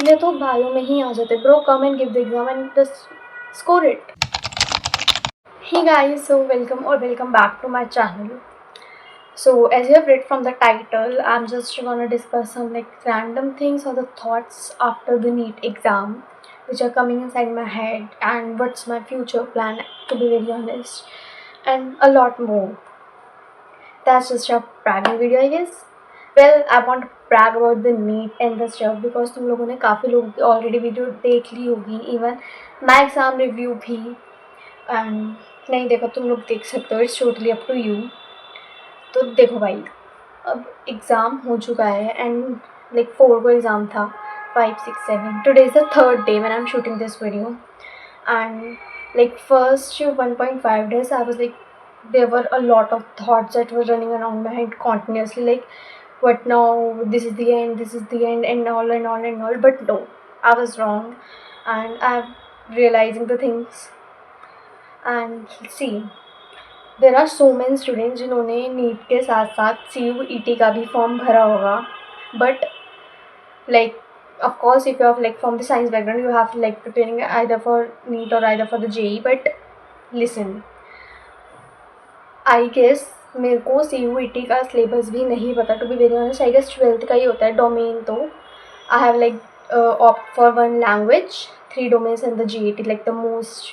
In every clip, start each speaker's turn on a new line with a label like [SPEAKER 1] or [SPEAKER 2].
[SPEAKER 1] इतने तो भाइयों में ही आ जाते. Bro, come and give the exam and just score it. Hey guys, so welcome back to my channel. So as you have read from the title, I'm just gonna discuss some like random things or the thoughts after the NEET exam, which are coming inside my head, and what's my future plan, to be very honest, and a lot more. That's just a bragging video, I guess. Well, I want to brag about the NEET and the stuff because तुम लोगों ने काफ़ी लोग already video देख ली होगी. Even my exam review भी, and नहीं देखो तुम लोग देख सकते हो. It's totally up to you. तो देखो भाई, अब एग्ज़ाम हो चुका है एंड लाइक 4 को एग्ज़ाम था, 5, 6, 7. Today is the third day when I am shooting this video. And like first 1.5 days I was like, there were a lot of thoughts that were running around my head continuously, like what now, this is the end and all. But no, I was wrong, and I'm realizing the things. And see, there are so many students जिन्होंने NEET के साथ साथ CUET का भी form भरा होगा. But like, of course, if you have like from the science background, you have like preparing either for NEET or either for the JEE. But listen, I guess मेरे को CUET का syllabus भी नहीं पता, to be very honest. I guess 12th का ही होता है डोमेन. तो I have like opt for 1 language, 3 domains in the GET, like the most,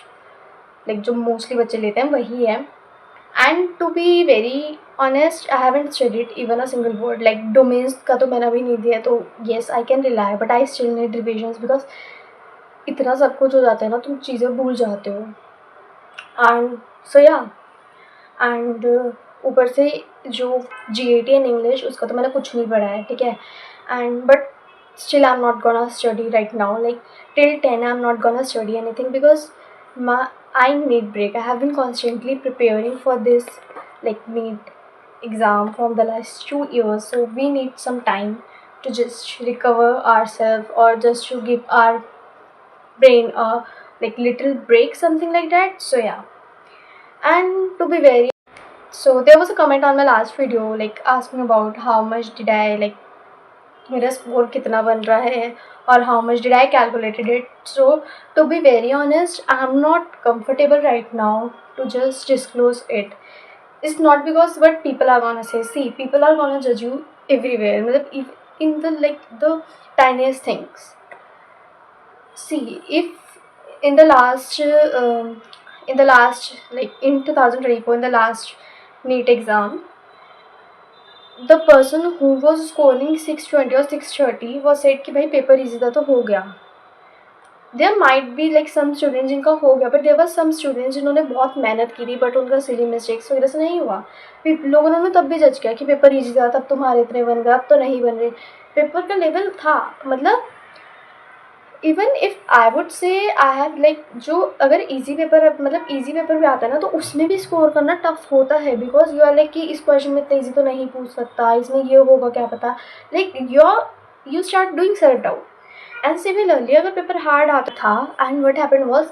[SPEAKER 1] like जो मोस्टली बच्चे लेते हैं वही है. And to be very honest, I haven't studied even a single word. Like domains का तो मैंने अभी नहीं दिया, तो yes I can rely, but I still need revisions because इतना सब कुछ हो जाता है ना, तुम चीज़ें भूल जाते हो. एंड सो या, एंड ऊपर से जो GAT एंड इंग्लिश, उसका तो मैंने कुछ नहीं पढ़ा है, ठीक है. And but still I am not gonna study right now. Like till 10 I am not gonna study anything because I need break. I have been constantly preparing for this like NEET exam from the last 2 years. So we need some time to just recover ourselves, or just to give our brain a like little break, something like that. So yeah. And to be very, so there was a comment on my last video like asking about how much did I like, मेरा score कितना बन रहा है, और how much did I calculated it. So to be very honest, I am not comfortable right now to just disclose it. It's not because what people are gonna say. See, people are gonna जज you everywhere, मतलब in the like the tiniest things. See, if in the last like in 2024, in the last NEET exam, the person who was scoring 620 or 630 was said कि भाई paper easy था तो हो गया. There might be like some students जिनका हो गया, but there were some students जिन्होंने बहुत मेहनत की थी बट उनका सिली मिस्टेक्स वगैरह से नहीं हुआ. फिर लोगों ने तब भी जज किया कि पेपर ईजी था, तब तुम्हारे इतने बन गए, अब तो नहीं बन रहे. पेपर का लेवल था, मतलब even if I would say I have like, जो अगर ईजी पेपर मतलब ईजी पेपर भी आता है ना, तो उसमें भी स्कोर करना टफ होता है. बिकॉज यू आर लाइक कि इस क्वेश्चन में इतना ईजी तो नहीं पूछ सकता, इसमें ये होगा क्या पता. Like you start doing self doubt. And similarly अगर पेपर हार्ड आता था, and what happened was,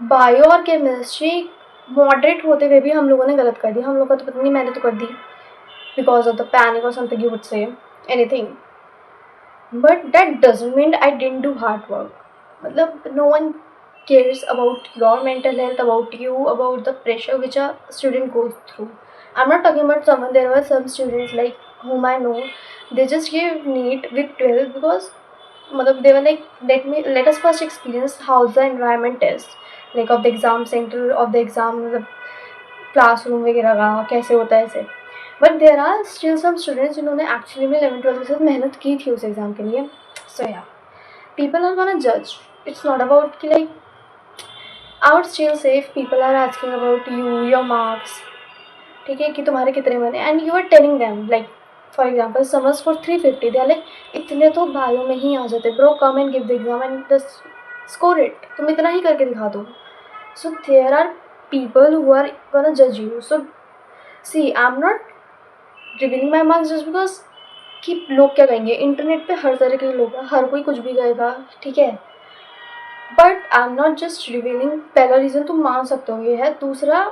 [SPEAKER 1] bio और केमिस्ट्री मॉडरेट होते हुए भी हम लोगों ने गलत कर दिया. हम लोग का तो पता नहीं, मैंने तो कर दी बिकॉज ऑफ द पैनिक और something, you would say anything. But that doesn't mean I didn't do hard work. मतलब no one cares about your mental health, about you, about the pressure which a student goes through. I'm not talking about someone. There were some students like whom I know, they just gave NEET with 12 because मतलब they were like, let us first experience how the environment is, like of the exam center, of the exam, मतलब classroom वगैरह का कैसे होता है ऐसे. But there are still some students जिन्होंने actually में 11th-12th के साथ मेहनत की थी उस एग्ज़ाम के लिए. So yeah, people are gonna जज. इट्स नॉट अबाउट कि like, I would still say if people are asking about you, your marks, ठीक है, कि तुम्हारे कितने बने, and you are telling them like for example समझ फॉर 350, दे आर लाइक इतने तो भाइयों में ही आ जाते. Bro, come and give the exam and just score it. तुम इतना ही करके दिखा दो. So there are people who are gonna जज you. So see, I am not revealing my marks just because कि लोग क्या कहेंगे. इंटरनेट पे हर तरह के लोग हैं, हर कोई कुछ भी कहेगा, ठीक है. But I am not just revealing. पहला रीज़न तुम मान सकते हो ये है. दूसरा,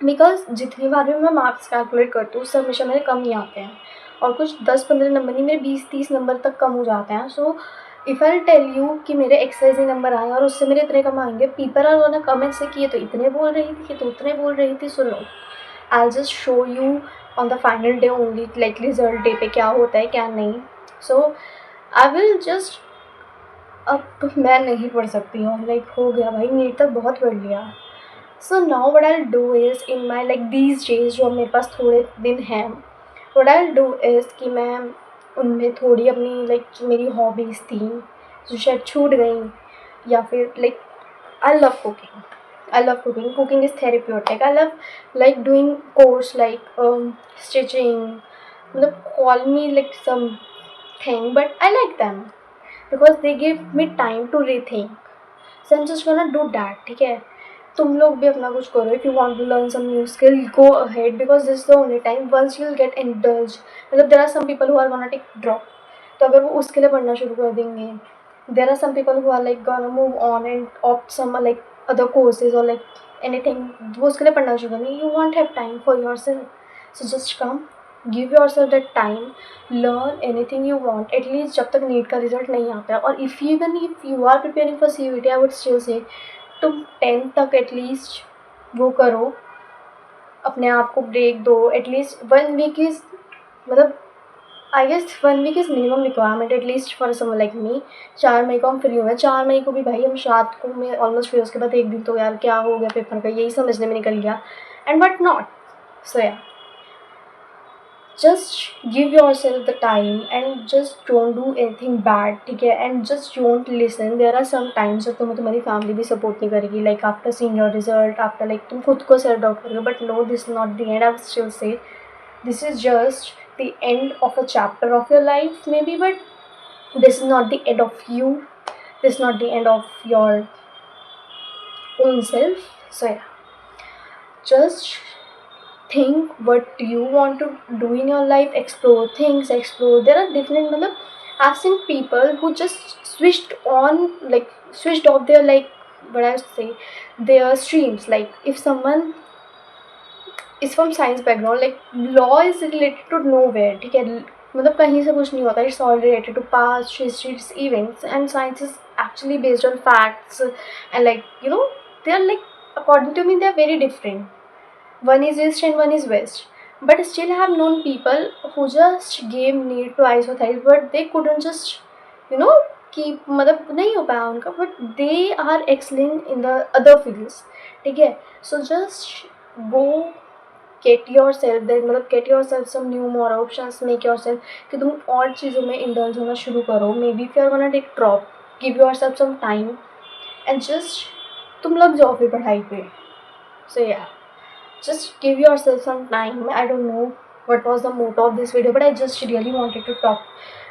[SPEAKER 1] बिकॉज जितनी बार भी मैं मार्क्स कैलकुलेट करती हूँ उससे हमेशा मेरे कम ही आते हैं, और कुछ 10-15 नंबर नहीं, मेरे 20-30 नंबर तक कम हो जाते हैं. So if I tell you कि मेरे एक्सरसाइज नंबर आए और उससे मेरे इतने कम आएंगे, पीपल आर गोना कमेंट से कि ये तो इतने बोल रही थी, ये तो उतने बोल रही थी। So no, I just show you on the final day only, like result day पे क्या होता है क्या नहीं। सो आई विल जस्ट, अब मैं नहीं पढ़ सकती हूँ, लाइक हो गया भाई, नीट तक बहुत पढ़ लिया। So now what I do is in my like these days, जो मेरे पास थोड़े दिन हैं, व्हाट आई डू इज़ कि मैं उनमें थोड़ी अपनी लाइक जो मेरी हॉबीज़ थी जो शायद छूट गई, या फिर like I love cooking, I love cooking. Cooking is therapeutic. I love like doing course like stitching. मतलब call me like something, but I like them because they give me time to rethink. So I'm just gonna do that. ठीक है, तुम लोग भी अपना कुछ करो. If you want to learn some new skill, go ahead because this is the only time. Once you'll get indulged, मतलब there are some people who are gonna take drop. तो अगर वो उसके लिए पढ़ना शुरू कर देंगे, there are some people who are like gonna move on and opt some like other courses or like anything, वो उसके लिए पढ़ना शुरू करेंगे. You won't have time for yourself. So just come, give yourself that time, learn anything you want. At least जब तक NEET का result नहीं आता है, और if you are preparing for CUET, I would still say तुम 10th तक at least वो करो, अपने आप को ब्रेक दो. एटलीस्ट 1 वीक इज़, मतलब I guess 1 week is minimum requirement at least for someone like me. 4 मई को हम फ्री हुए, 4 मई को भी भाई हम रात को मैं ऑलमोस्ट फ्री. उसके बाद एक दिन तो यार क्या हो गया पेपर का यही समझने में निकल गया, एंड बट नॉट. सो या, just give yourself the time and just don't do anything bad, ठीक है, and just don't listen. there are some times जब तुम्हारी फैमिली भी सपोर्ट नहीं करेगी, like after seeing your result, after like तुम खुद को सेल्फ डाउट करोगे, but no, this is not the end. I would still say this is just the end of a chapter of your life maybe, but this is not the end of you, this is not the end of your own self. So yeah, just think what you want to do in your life, explore things, explore. There are different, मतलब I've seen people who just switched on, like switched off their like what I say, their streams. Like if someone is from science background, like law is related to nowhere, ठीक है, मतलब कहीं से कुछ नहीं होता. It's all related to past histories, events, and science is actually based on facts, and like you know, they are like, according to me, they are very different. One is east and one is west, but still I have known people who just gave need to isothize, but they couldn't just you know keep, मतलब नहीं हो पाया उनका, but they are excelling in the other fields, ठीक है. So just go get yourself there, मतलब get yourself some new more options, make yourself कि तुम और चीज़ों में indulge होना शुरू करो. Maybe if you are gonna take drop, give yourself some time and just तुम लग जाओ फिर पढ़ाई पे. So yeah, just give yourself some time. I don't know what was the motto of this video, but I just really wanted to talk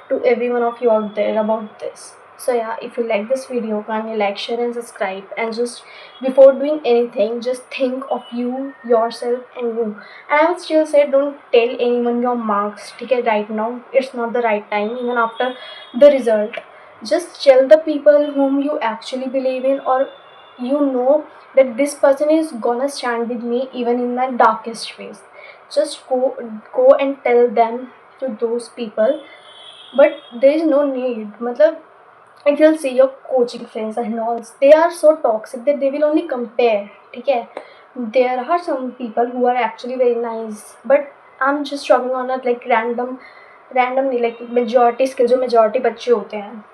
[SPEAKER 1] to every one of you out there about this. So yeah, if you like this video, kindly like, share and subscribe. And just before doing anything, just think of you, yourself and you. And I would still say don't tell anyone your marks, okay? Right now it's not the right time, even after the result. Just tell the people whom you actually believe in, or you know that this person is gonna stand with me even in my darkest phase. Just go and tell them to those people. But there is no need, मतलब if you'll see your coaching friends and all, they are so toxic that they will only compare, ठीक है. There are some people who are actually very nice, but I'm just talking on a like randomly like majority skill, जो majority बच्चे होते हैं.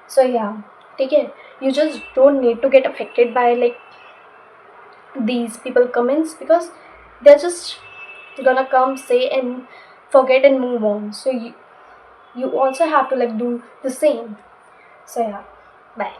[SPEAKER 1] So yeah, ठीक है, you just don't need to get affected by like these people comments, because they're just gonna come, say and forget and move on. So you also have to like do the same. So yeah, bye.